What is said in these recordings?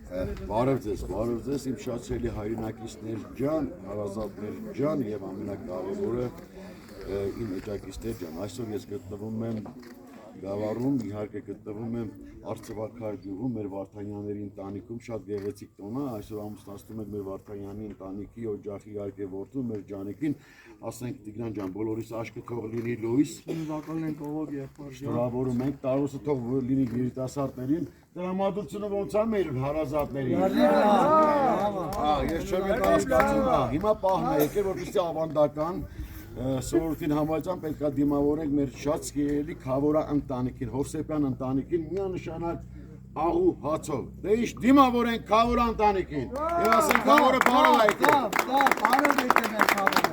Բարև ձեզ, իմ շատ սիրելի հայրենակիցներ ջան, հարազատներ ջան եւ ամենակարևորը իմ էջակիցներ ջան, այսօր ես գտնվում եմ Գավառում, իհարկե գտնվում եմ Արցվաքար գյուղում, մեր Վարդանյանների ընտանիքում, շատ գեղեցիկ տոն է, այսօր ամուսնացնում ենք մեր Վարդանյանի ընտանիքի օջախի իհարկե որդու, մեր ջանիկին, ասենք Տիգրան ջան, բոլորիս աչքը թող լինի լույս, շնորհավորում ենք, տարոցը թող լինի երիտասարդներին, տրամադրությունը ոնց է մեր հարազատներին։ Ես չեմ հասկացում, հիմա պահն է եկել, որպեսզի ավանդական սովորույթին համաձայն պետք է դիմավորենք մեր շատ սիրելի Քավորա ընտանիքին, Հովսեփյան ընտանիքին միանշանակ աղու հացով։ Դե ինչ դիմավորենք Քավորա ընտանիքին։ Եվ ասենք Քավորը բարով է եկել։ Բարով եկել մեր Քավորը։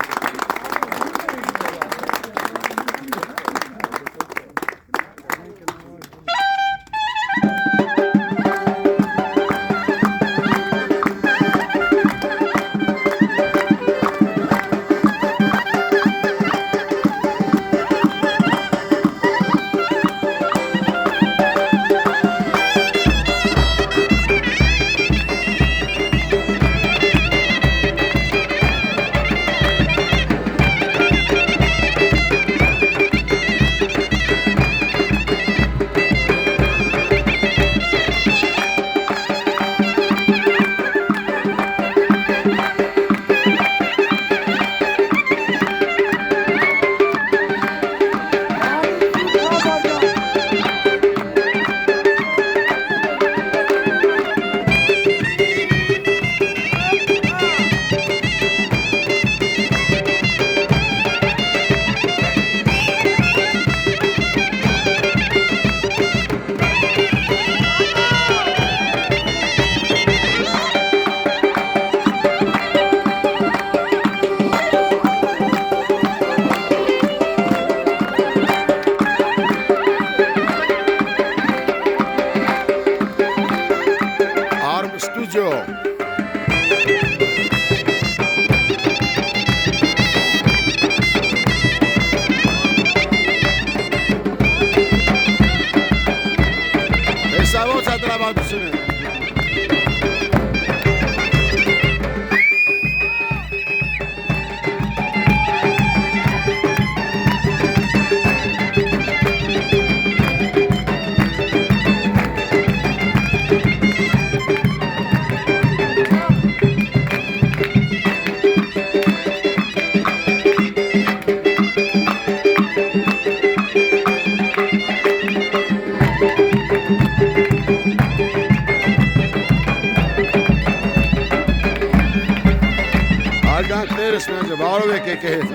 Բարով եկեք հետ,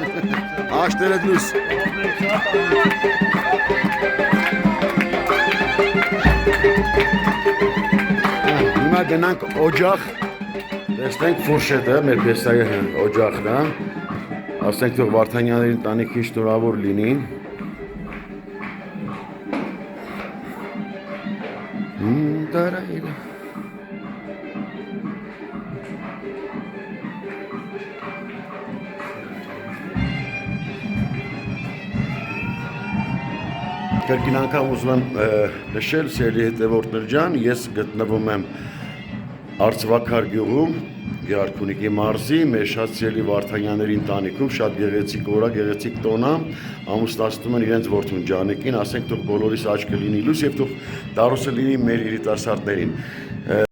աշտերդ լույս։ Հիմա գնանք օջախ, տեսնենք ֆուրշետը, մեր բեսայի օջախն է, ասենք թող Վարդանյանների ընտանիքին շնորհավոր լինի։ Կրկին անգամ ուզում եմ նշել, սիրելի հետևորդներ ջան, ես գտնվում եմ Արցվաքար գյուղում, Գեղարքունիքի մարզի, մեր շատ սիրելի Վարդանյանների ընտանիքում, շատ գեղեցիկ օր է, գեղեցիկ տոն է, ամուսնացնում են իրենց որդուն ջանիկին, ասենք թող բոլորիս աչքը լինի լույս եւ թող դարոսը լինի մեր երիտասարդներին։